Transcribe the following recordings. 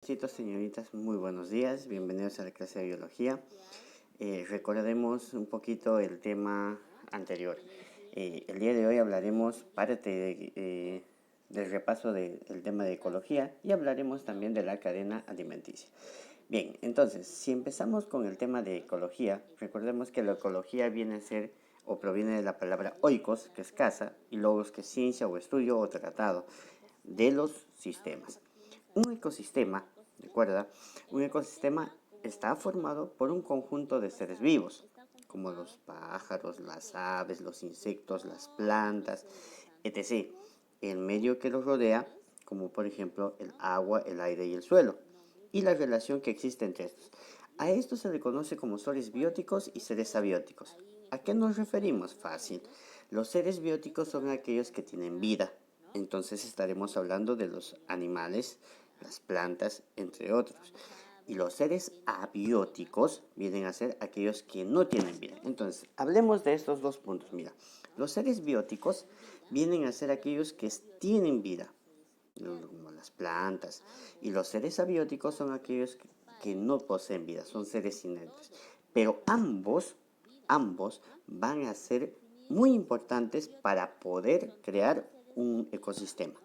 jovencitos, señoritas, muy buenos días, bienvenidos a la clase de biología. Recordemos un poquito el tema anterior. El día de hoy hablaremos del repaso del tema de ecología y hablaremos también de la cadena alimenticia. Bien, entonces, si empezamos con el tema de ecología, recordemos que la ecología viene a ser o proviene de la palabra oikos, que es casa, y logos, que es ciencia o estudio o tratado de los sistemas. Un ecosistema, recuerda, un ecosistema está formado por un conjunto de seres vivos, como los pájaros, las aves, los insectos, las plantas, etc. El medio que los rodea, como por ejemplo el agua, el aire y el suelo, y la relación que existe entre estos. A esto se le conoce como seres bióticos y seres abióticos. ¿A qué nos referimos? Fácil. Los seres bióticos son aquellos que tienen vida. Entonces estaremos hablando de los animales, las plantas, entre otros. Y los seres abióticos vienen a ser aquellos que no tienen vida. Entonces, hablemos de estos dos puntos. Mira, los seres bióticos vienen a ser aquellos que tienen vida, como las plantas. Y los seres abióticos son aquellos que no poseen vida, son seres inertes. Pero ambos van a ser muy importantes para poder crear un ecosistema.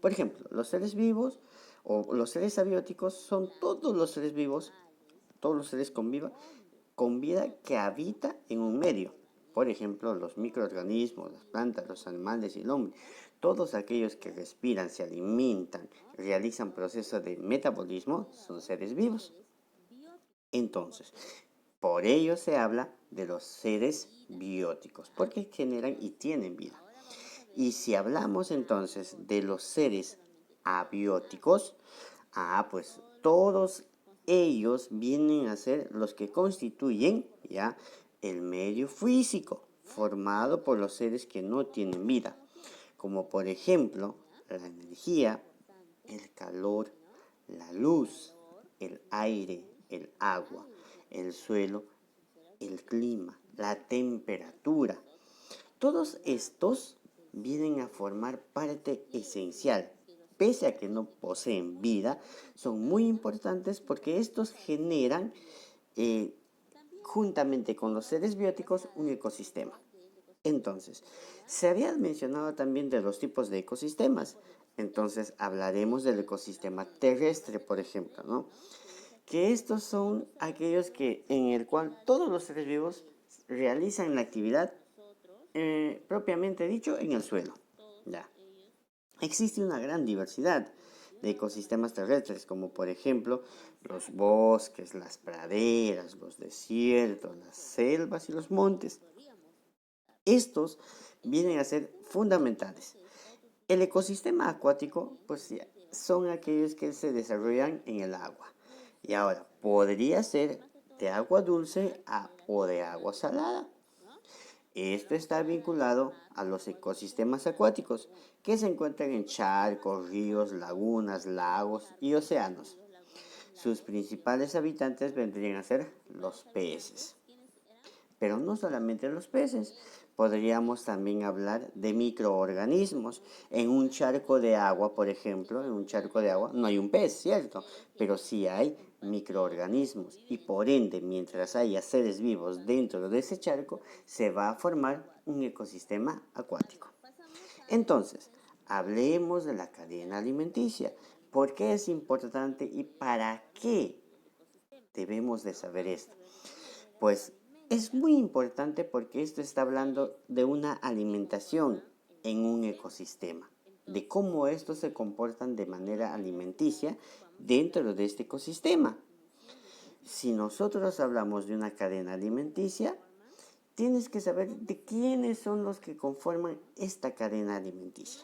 Por ejemplo, los seres vivos o los seres abióticos son todos los seres vivos, todos los seres con vida que habita en un medio. Por ejemplo, los microorganismos, las plantas, los animales y el hombre. Todos aquellos que respiran, se alimentan, realizan procesos de metabolismo son seres vivos. Entonces, por ello se habla de los seres bióticos, porque generan y tienen vida. Y si hablamos entonces de los seres abióticos, pues todos ellos vienen a ser los que constituyen ya el medio físico formado por los seres que no tienen vida, como por ejemplo la energía, el calor, la luz, el aire, el agua, el suelo, el clima, la temperatura. Todos estos vienen a formar parte esencial. Pese a que no poseen vida, son muy importantes porque estos generan, juntamente con los seres bióticos, un ecosistema. Entonces, se había mencionado también de los tipos de ecosistemas. Entonces, hablaremos del ecosistema terrestre, por ejemplo, ¿no? Que estos son aquellos en el cual todos los seres vivos realizan la actividad propiamente dicho en el suelo. Ya. Existe una gran diversidad de ecosistemas terrestres, como por ejemplo los bosques, las praderas, los desiertos, las selvas y los montes. Estos vienen a ser fundamentales. El ecosistema acuático, pues son aquellos que se desarrollan en el agua. Y ahora, podría ser de agua dulce o de agua salada. Esto está vinculado a los ecosistemas acuáticos, que se encuentran en charcos, ríos, lagunas, lagos y océanos. Sus principales habitantes vendrían a ser los peces. Pero no solamente los peces, podríamos también hablar de microorganismos. En un charco de agua, por ejemplo, en un charco de agua no hay un pez, ¿cierto? Pero sí hay microorganismos y por ende, mientras haya seres vivos dentro de ese charco, se va a formar un ecosistema acuático. Entonces, hablemos de la cadena alimenticia. ¿Por qué es importante y para qué debemos de saber esto? Pues es muy importante porque esto está hablando de una alimentación en un ecosistema, de cómo estos se comportan de manera alimenticia dentro de este ecosistema. Si nosotros hablamos de una cadena alimenticia, tienes que saber de quiénes son los que conforman esta cadena alimenticia.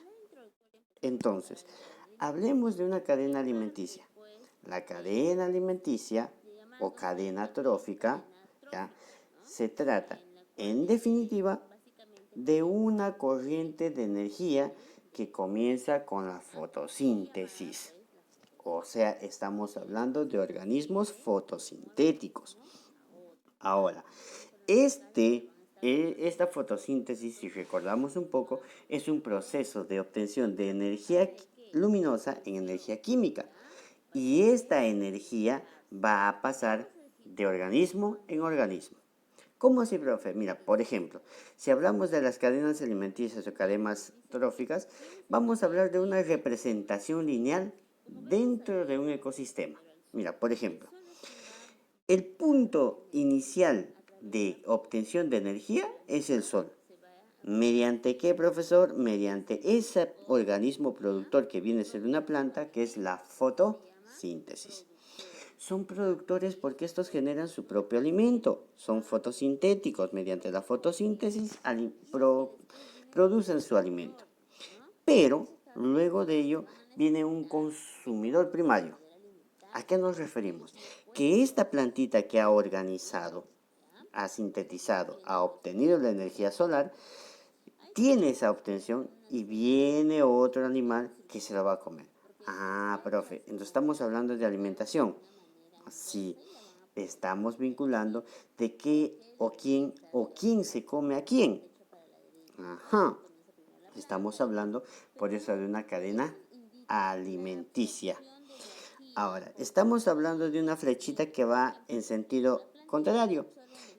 Entonces, hablemos de una cadena alimenticia. La cadena alimenticia o cadena trófica, ¿ya? Se trata, en definitiva, de una corriente de energía que comienza con la fotosíntesis. O sea, estamos hablando de organismos fotosintéticos. Ahora, esta fotosíntesis, si recordamos un poco, es un proceso de obtención de energía luminosa en energía química y esta energía va a pasar de organismo en organismo. ¿Cómo así, profe? Mira, por ejemplo, si hablamos de las cadenas alimenticias o cadenas tróficas, vamos a hablar de una representación lineal dentro de un ecosistema. Mira, por ejemplo, el punto inicial de obtención de energía es el sol. ¿Mediante qué, profesor? Mediante ese organismo productor que viene a ser una planta, que es la fotosíntesis. Son productores porque estos generan su propio alimento. Son fotosintéticos. Mediante la fotosíntesis producen su alimento. Pero luego de ello viene un consumidor primario. ¿A qué nos referimos? Que esta plantita que ha organizado, ha sintetizado, ha obtenido la energía solar, tiene esa obtención y viene otro animal que se lo va a comer. Ah, profe, entonces estamos hablando de alimentación. Sí, estamos vinculando de qué o quién se come a quién. Ajá, estamos hablando por eso de una cadena alimenticia. Ahora, estamos hablando de una flechita que va en sentido contrario,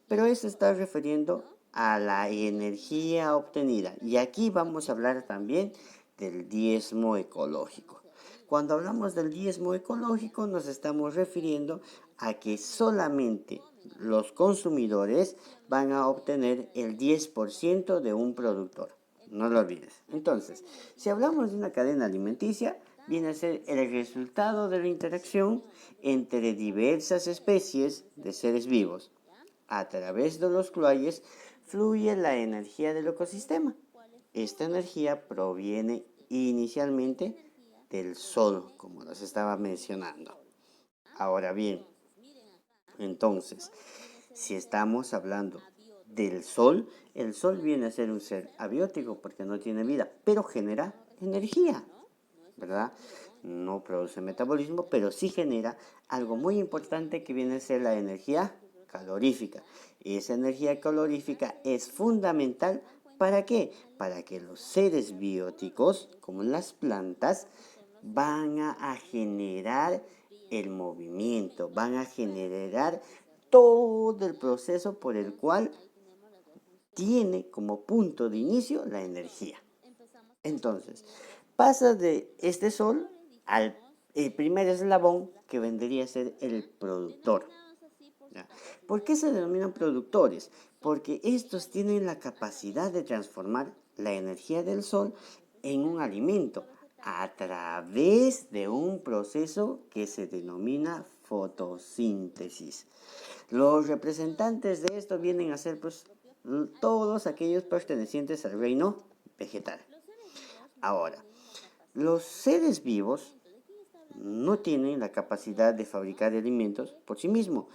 pero eso está refiriendo a la energía obtenida. Y aquí vamos a hablar también del diezmo ecológico. Cuando hablamos del diezmo ecológico nos estamos refiriendo a que solamente los consumidores van a obtener el 10% de un productor. No lo olvides. Entonces, si hablamos de una cadena alimenticia, viene a ser el resultado de la interacción entre diversas especies de seres vivos. A través de los cuales fluye la energía del ecosistema. Esta energía proviene inicialmente del sol, como nos estaba mencionando. Ahora bien, entonces, si estamos hablando del sol, el sol viene a ser un ser abiótico porque no tiene vida, pero genera energía, ¿verdad? No produce metabolismo, pero sí genera algo muy importante que viene a ser la energía calorífica. Y esa energía calorífica es fundamental, ¿para qué? Para que los seres bióticos, como las plantas, van a generar el movimiento, van a generar todo el proceso por el cual tiene como punto de inicio la energía. Entonces, pasa de este sol al el primer eslabón que vendría a ser el productor. ¿Ya? ¿Por qué se denominan productores? Porque estos tienen la capacidad de transformar la energía del sol en un alimento a través de un proceso que se denomina fotosíntesis. Los representantes de esto vienen a ser pues, todos aquellos pertenecientes al reino vegetal. Ahora, los seres vivos no tienen la capacidad de fabricar alimentos por sí mismos,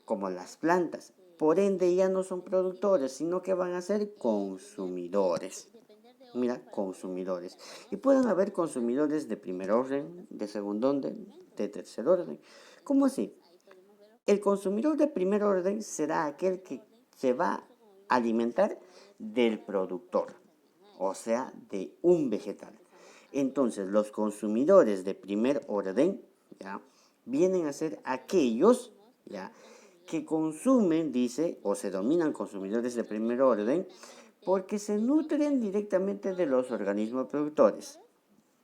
como las plantas. Por ende, ya no son productores, sino que van a ser consumidores. Mira, consumidores. Y pueden haber consumidores de primer orden, de segundo orden, de tercer orden. ¿Cómo así? El consumidor de primer orden será aquel que se va a alimentar del productor, o sea, de un vegetal. Entonces, los consumidores de primer orden, ¿ya? Vienen a ser aquellos, ¿ya? Que consumen, dice, o se dominan consumidores de primer orden, porque se nutren directamente de los organismos productores.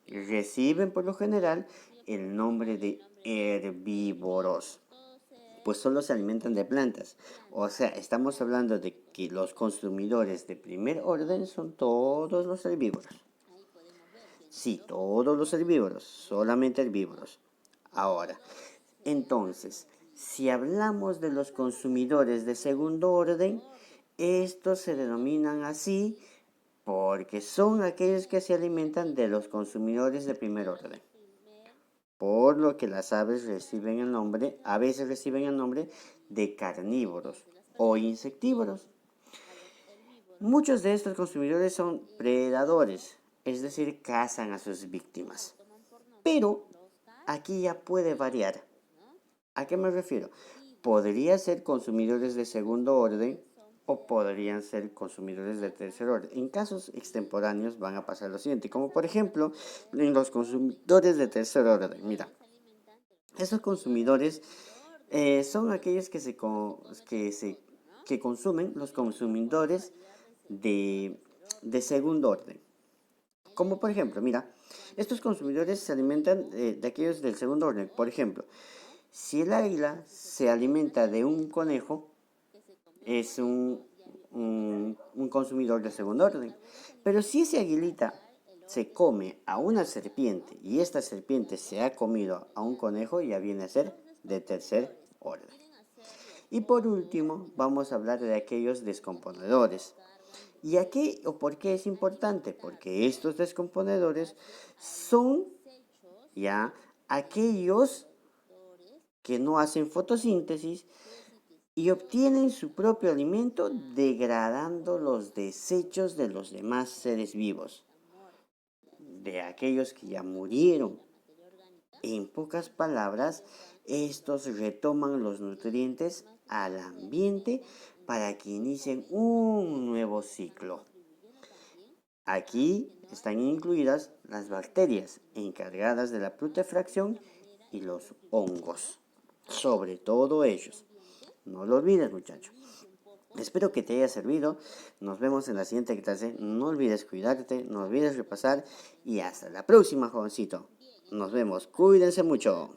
Reciben por lo general el nombre de herbívoros, pues solo se alimentan de plantas. O sea, estamos hablando de que los consumidores de primer orden son todos los herbívoros. Sí, todos los herbívoros, solamente herbívoros. Ahora, entonces, si hablamos de los consumidores de segundo orden, estos se denominan así porque son aquellos que se alimentan de los consumidores de primer orden. Por lo que las aves reciben el nombre, a veces reciben el nombre de carnívoros o insectívoros. Muchos de estos consumidores son predadores, es decir, cazan a sus víctimas. Pero aquí ya puede variar. ¿A qué me refiero? Podría ser consumidores de segundo orden o podrían ser consumidores de tercer orden. En casos extemporáneos van a pasar lo siguiente, como por ejemplo en los consumidores de tercer orden. Mira, Estos consumidores son aquellos que consumen los consumidores de, de segundo orden. Como por ejemplo, mira, estos consumidores se alimentan de aquellos del segundo orden. Por ejemplo, si el águila se alimenta de un conejo, es un consumidor de segundo orden. Pero si ese aguilita se come a una serpiente y esta serpiente se ha comido a un conejo, ya viene a ser de tercer orden. Y por último, vamos a hablar de aquellos descomponedores. ¿Y a qué o por qué es importante? Porque estos descomponedores son ya aquellos que no hacen fotosíntesis y obtienen su propio alimento degradando los desechos de los demás seres vivos, de aquellos que ya murieron. En pocas palabras, estos retoman los nutrientes al ambiente para que inicien un nuevo ciclo. Aquí están incluidas las bacterias encargadas de la putrefacción y los hongos, sobre todo ellos. No lo olvides, muchacho. Espero que te haya servido. Nos vemos en la siguiente clase. No olvides cuidarte, no olvides repasar y hasta la próxima, jovencito. Nos vemos. Cuídense mucho.